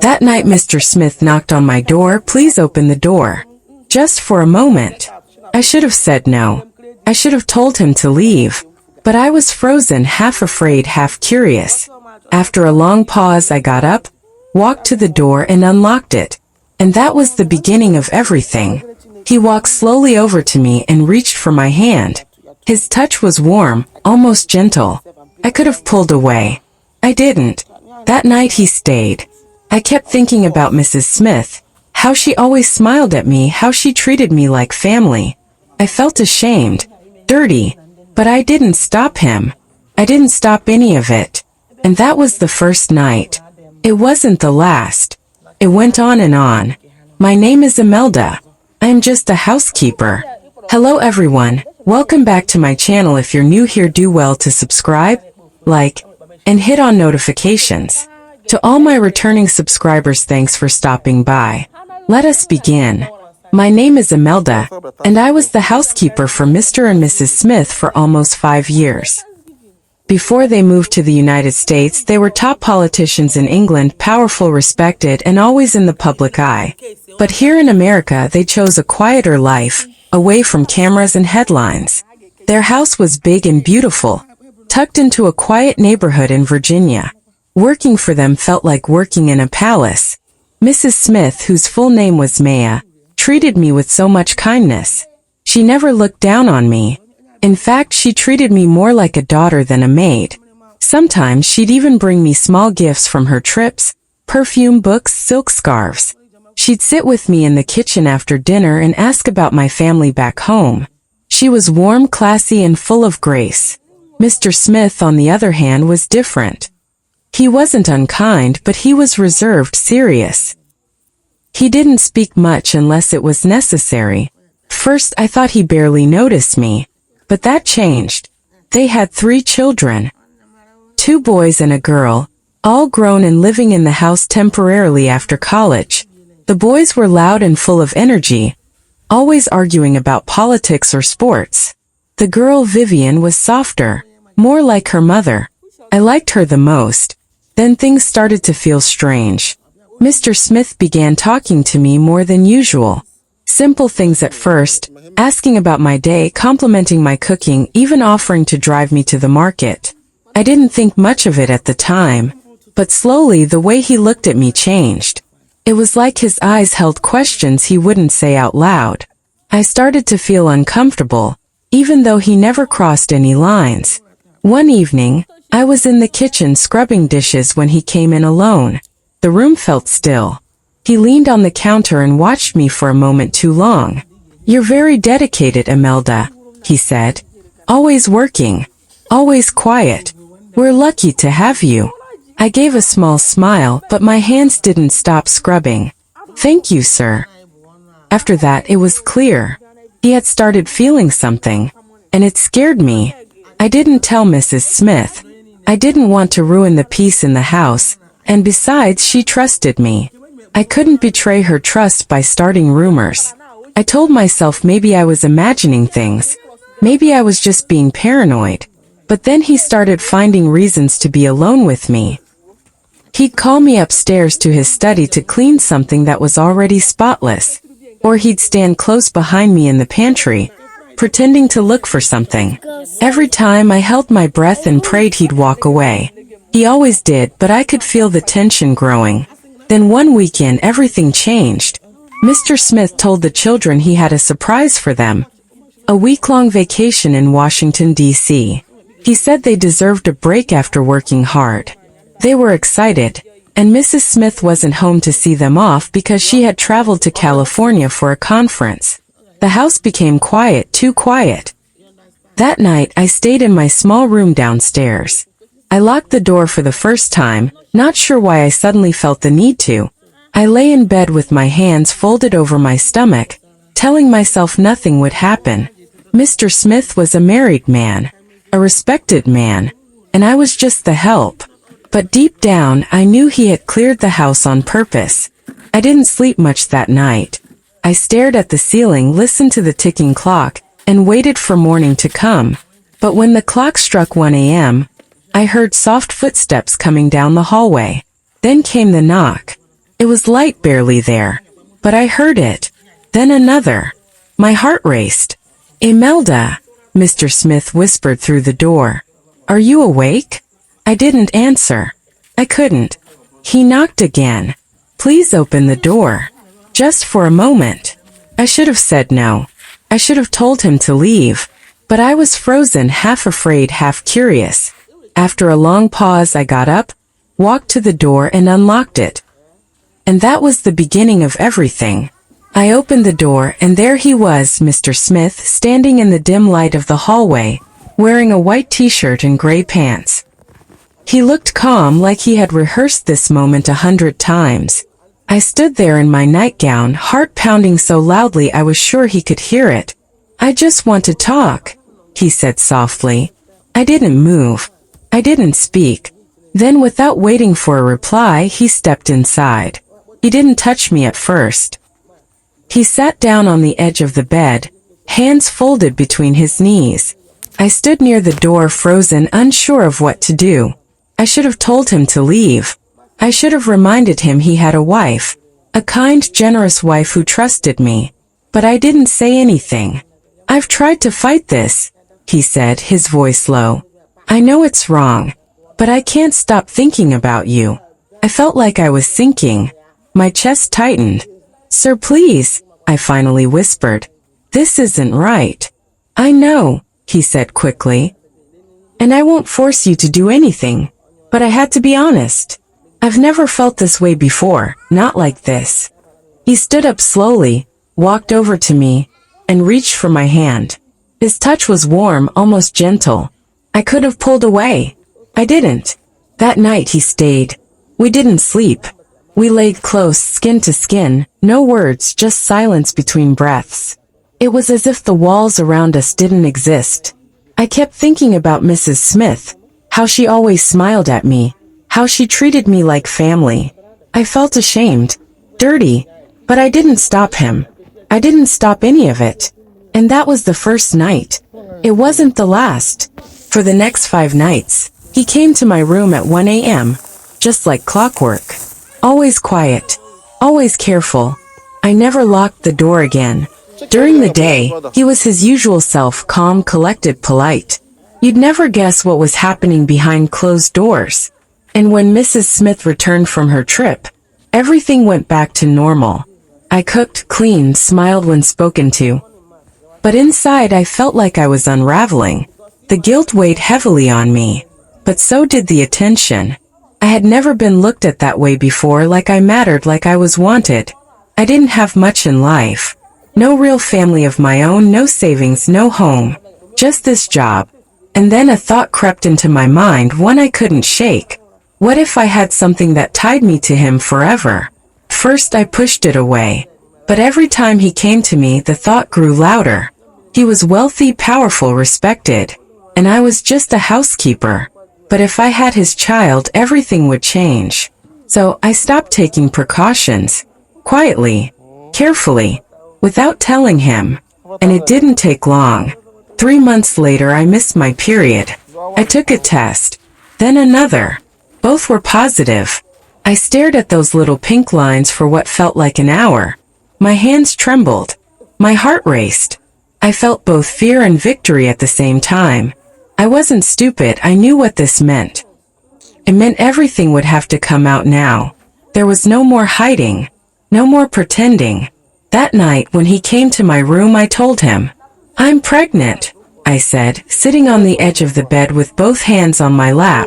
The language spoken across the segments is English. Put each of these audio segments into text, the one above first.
That night Mr. Smith knocked on my door. "Please open the door." Just for a moment. I should have said no. I should have told him to leave. But I was frozen, half afraid, half curious. After a long pause I got up, walked to the door and unlocked it. And that was the beginning of everything. He walked slowly over to me and reached for my hand. His touch was warm, almost gentle. I could have pulled away. I didn't. That night he stayed. I kept thinking about Mrs. Smith, how she always smiled at me, how she treated me like family. I felt ashamed, dirty, but I didn't stop him. I didn't stop any of it. And that was the first night. It wasn't the last. It went on and on. My name is Imelda. I am just a housekeeper. Hello everyone, welcome back to my channel. If you're new here, do well to subscribe, like, and hit on notifications. To all my returning subscribers, thanks for stopping by. Let us begin. My name is Imelda, and I was the housekeeper for Mr. and Mrs. Smith for almost 5 years. Before they moved to the United States, they were top politicians in England, powerful, respected, and always in the public eye. But here in America, they chose a quieter life, away from cameras and headlines. Their house was big and beautiful, tucked into a quiet neighborhood in Virginia. Working for them felt like working in a palace. Mrs. Smith, whose full name was Maya, treated me with so much kindness. She never looked down on me. In fact, she treated me more like a daughter than a maid. Sometimes she'd even bring me small gifts from her trips, perfume, books, silk scarves. She'd sit with me in the kitchen after dinner and ask about my family back home. She was warm, classy, and full of grace. Mr. Smith, on the other hand, was different. He wasn't unkind, but he was reserved, serious. He didn't speak much unless it was necessary. First, I thought he barely noticed me. But that changed. They had 3 children. 2 boys and a girl, all grown and living in the house temporarily after college. The boys were loud and full of energy, always arguing about politics or sports. The girl, Vivian, was softer, more like her mother. I liked her the most. Then things started to feel strange. Mr. Smith began talking to me more than usual. Simple things at first, asking about my day, complimenting my cooking, even offering to drive me to the market. I didn't think much of it at the time, but slowly the way he looked at me changed. It was like his eyes held questions he wouldn't say out loud. I started to feel uncomfortable, even though he never crossed any lines. One evening, I was in the kitchen scrubbing dishes when he came in alone. The room felt still. He leaned on the counter and watched me for a moment too long. "You're very dedicated, Imelda," he said. "Always working. Always quiet. We're lucky to have you." I gave a small smile, but my hands didn't stop scrubbing. "Thank you, sir." After that, it was clear. He had started feeling something, and it scared me. I didn't tell Mrs. Smith. I didn't want to ruin the peace in the house, and besides, she trusted me. I couldn't betray her trust by starting rumors. I told myself maybe I was imagining things. Maybe I was just being paranoid. But then he started finding reasons to be alone with me. He'd call me upstairs to his study to clean something that was already spotless. Or he'd stand close behind me in the pantry, pretending to look for something. Every time I held my breath and prayed he'd walk away. He always did, but I could feel the tension growing. Then one weekend everything changed. Mr. Smith told the children he had a surprise for them. A week-long vacation in Washington, D.C. He said they deserved a break after working hard. They were excited, and Mrs. Smith wasn't home to see them off because she had traveled to California for a conference. The house became quiet, too quiet. That night I stayed in my small room downstairs. I locked the door for the first time, not sure why I suddenly felt the need to. I lay in bed with my hands folded over my stomach, telling myself nothing would happen. Mr. Smith was a married man, a respected man, and I was just the help. But deep down, I knew he had cleared the house on purpose. I didn't sleep much that night. I stared at the ceiling, listened to the ticking clock, and waited for morning to come. But when the clock struck 1 a.m., I heard soft footsteps coming down the hallway. Then came the knock. It was light barely there, but I heard it. Then another. My heart raced. Imelda, Mr. Smith whispered through the door. Are you awake? I didn't answer. I couldn't. He knocked again. Please open the door. Just for a moment. I should have said no. I should have told him to leave. But I was frozen, half afraid, half curious. After a long pause, I got up, walked to the door and unlocked it. And that was the beginning of everything. I opened the door and there he was, Mr. Smith, standing in the dim light of the hallway, wearing a white t-shirt and gray pants. He looked calm, like he had rehearsed this moment 100 times. I stood there in my nightgown, heart pounding so loudly I was sure he could hear it. I just want to talk, he said softly. I didn't move. I didn't speak. Then, without waiting for a reply, he stepped inside. He didn't touch me at first. He sat down on the edge of the bed, hands folded between his knees. I stood near the door, frozen, unsure of what to do. I should have told him to leave. I should have reminded him he had a wife, a kind, generous wife who trusted me. But I didn't say anything. I've tried to fight this, he said, his voice low. I know it's wrong, but I can't stop thinking about you. I felt like I was sinking. My chest tightened. Sir, please, I finally whispered. This isn't right. I know, he said quickly. And I won't force you to do anything. But I had to be honest. I've never felt this way before, not like this. He stood up slowly, walked over to me, and reached for my hand. His touch was warm, almost gentle. I could have pulled away. I didn't. That night he stayed. We didn't sleep. We laid close, skin to skin, no words, just silence between breaths. It was as if the walls around us didn't exist. I kept thinking about Mrs. Smith, how she always smiled at me, how she treated me like family. I felt ashamed, dirty, but I didn't stop him. I didn't stop any of it. And that was the first night. It wasn't the last. For the next 5 nights, he came to my room at 1 a.m., just like clockwork. Always quiet, always careful. I never locked the door again. During the day, he was his usual self, calm, collected, polite. You'd never guess what was happening behind closed doors. And when Mrs. Smith returned from her trip, everything went back to normal. I cooked, cleaned, smiled when spoken to. But inside I felt like I was unraveling. The guilt weighed heavily on me. But so did the attention. I had never been looked at that way before, like I mattered, like I was wanted. I didn't have much in life. No real family of my own, no savings, no home. Just this job. And then a thought crept into my mind, one I couldn't shake. What if I had something that tied me to him forever? First I pushed it away. But every time he came to me, the thought grew louder. He was wealthy, powerful, respected. And I was just a housekeeper. But if I had his child, everything would change. So I stopped taking precautions. Quietly. Carefully. Without telling him. And it didn't take long. 3 months later I missed my period. I took a test. Then another. Both were positive. I stared at those little pink lines for what felt like an hour. My hands trembled. My heart raced. I felt both fear and victory at the same time. I wasn't stupid, I knew what this meant. It meant everything would have to come out now. There was no more hiding. No more pretending. That night when he came to my room I told him. I'm pregnant, I said, sitting on the edge of the bed with both hands on my lap.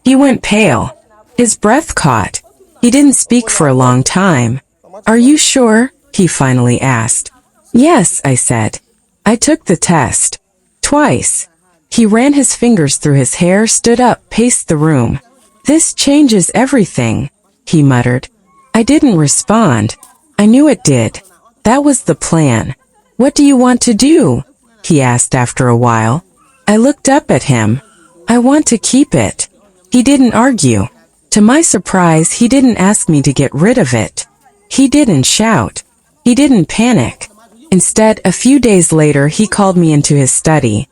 He went pale. His breath caught. He didn't speak for a long time. Are you sure? He finally asked. Yes, I said. I took the test. Twice. He ran his fingers through his hair, stood up, paced the room. This changes everything, he muttered. I didn't respond. I knew it did. That was the plan. What do you want to do? He asked after a while. I looked up at him. I want to keep it. He didn't argue. To my surprise, he didn't ask me to get rid of it. He didn't shout. He didn't panic. Instead, a few days later, he called me into his study.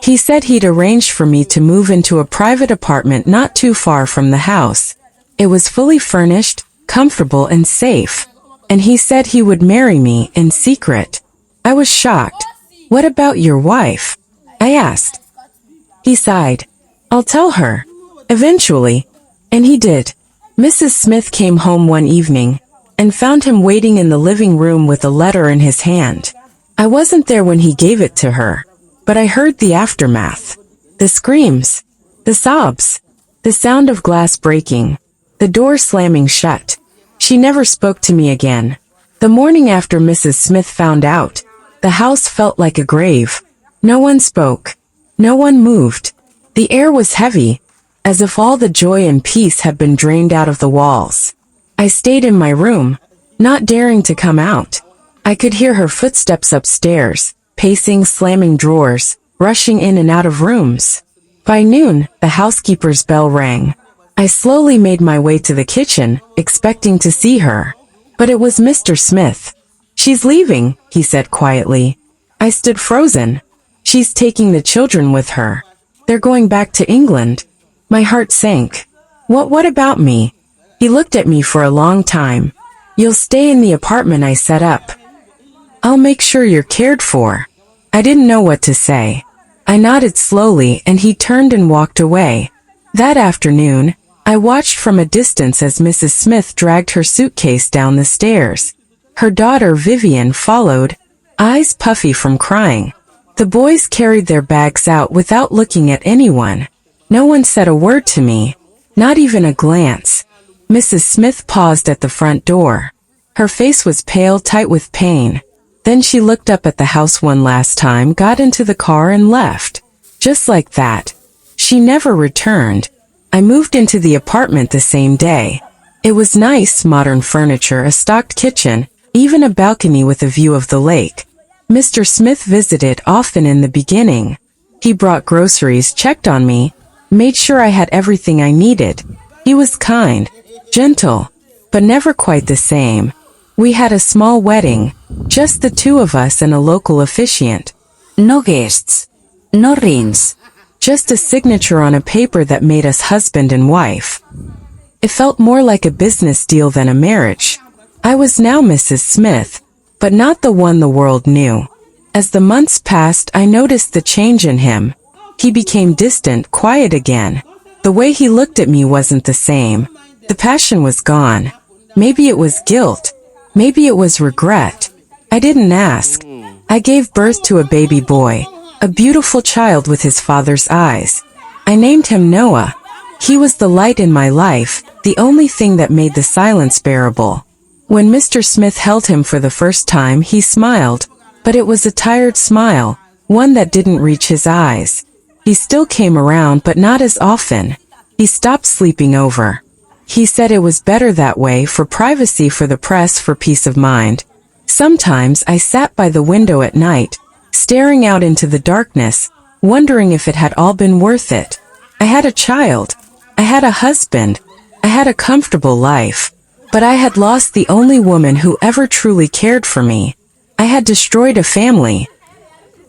He said he'd arranged for me to move into a private apartment not too far from the house. It was fully furnished, comfortable and safe. And he said he would marry me in secret. I was shocked. What about your wife? I asked. He sighed. I'll tell her. Eventually. And he did. Mrs. Smith came home one evening and found him waiting in the living room with a letter in his hand. I wasn't there when he gave it to her, but I heard the aftermath. The screams, the sobs, the sound of glass breaking, the door slamming shut. She never spoke to me again. The morning after Mrs. Smith found out, the house felt like a grave. No one spoke. No one moved. The air was heavy, as if all the joy and peace had been drained out of the walls. I stayed in my room, not daring to come out. I could hear her footsteps upstairs, pacing, slamming drawers, rushing in and out of rooms. By noon, the housekeeper's bell rang. I slowly made my way to the kitchen, expecting to see her. But it was Mr. Smith. She's leaving, he said quietly. I stood frozen. She's taking the children with her. They're going back to England. My heart sank. What about me? He looked at me for a long time. You'll stay in the apartment I set up. I'll make sure you're cared for. I didn't know what to say. I nodded slowly and he turned and walked away. That afternoon, I watched from a distance as Mrs. Smith dragged her suitcase down the stairs. Her daughter Vivian followed, eyes puffy from crying. The boys carried their bags out without looking at anyone. No one said a word to me, not even a glance. Mrs. Smith paused at the front door. Her face was pale, tight with pain. Then she looked up at the house one last time, got into the car and left. Just like that. She never returned. I moved into the apartment the same day. It was nice, modern furniture, a stocked kitchen, even a balcony with a view of the lake. Mr. Smith visited often in the beginning. He brought groceries, checked on me, made sure I had everything I needed. He was kind, gentle, but never quite the same. We had a small wedding, just the two of us and a local officiant. No guests, no rings, just a signature on a paper that made us husband and wife. It felt more like a business deal than a marriage. I was now Mrs. Smith, but not the one the world knew. As the months passed, I noticed the change in him. He became distant, quiet again. The way he looked at me wasn't the same. The passion was gone. Maybe it was guilt. Maybe it was regret. I didn't ask. I gave birth to a baby boy, a beautiful child with his father's eyes. I named him Noah. He was the light in my life, the only thing that made the silence bearable. When Mr. Smith held him for the first time, he smiled, but it was a tired smile, one that didn't reach his eyes. He still came around, but not as often. He stopped sleeping over. He said it was better that way, for privacy, for the press, for peace of mind. Sometimes I sat by the window at night, staring out into the darkness, wondering if it had all been worth it. I had a child. I had a husband. I had a comfortable life. But I had lost the only woman who ever truly cared for me. I had destroyed a family.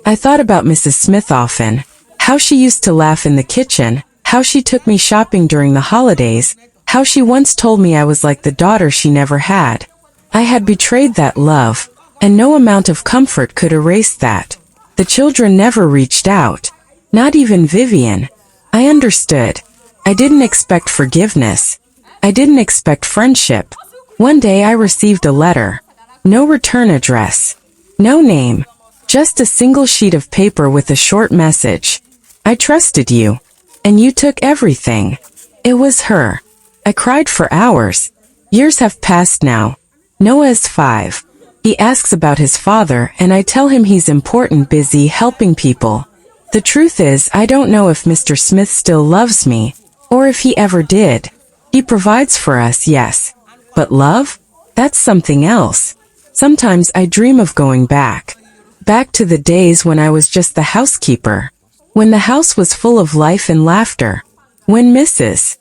I thought about Mrs. Smith often, how she used to laugh in the kitchen, how she took me shopping during the holidays, how she once told me I was like the daughter she never had. I had betrayed that love, and no amount of comfort could erase that. The children never reached out. Not even Vivian. I understood. I didn't expect forgiveness. I didn't expect friendship. One day I received a letter. No return address. No name. Just a single sheet of paper with a short message. I trusted you. And you took everything. It was her. I cried for hours. Years have passed now. Noah is 5. He asks about his father, and I tell him he's important, busy, helping people. The truth is, I don't know if Mr. Smith still loves me, or if he ever did. He provides for us, yes. But love? That's something else. Sometimes I dream of going back. Back to the days when I was just the housekeeper. When the house was full of life and laughter. When Mrs.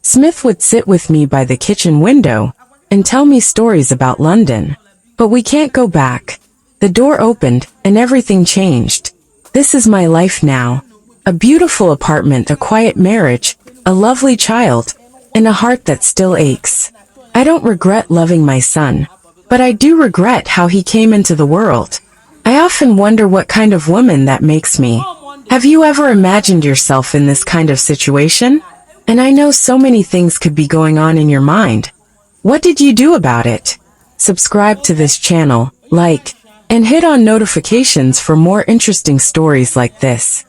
Smith would sit with me by the kitchen window and tell me stories about London. But we can't go back. The door opened and everything changed. This is my life now. A beautiful apartment, a quiet marriage, a lovely child, and a heart that still aches. I don't regret loving my son, but I do regret how he came into the world. I often wonder what kind of woman that makes me. Have you ever imagined yourself in this kind of situation? And I know so many things could be going on in your mind. What did you do about it? Subscribe to this channel, like, and hit on notifications for more interesting stories like this.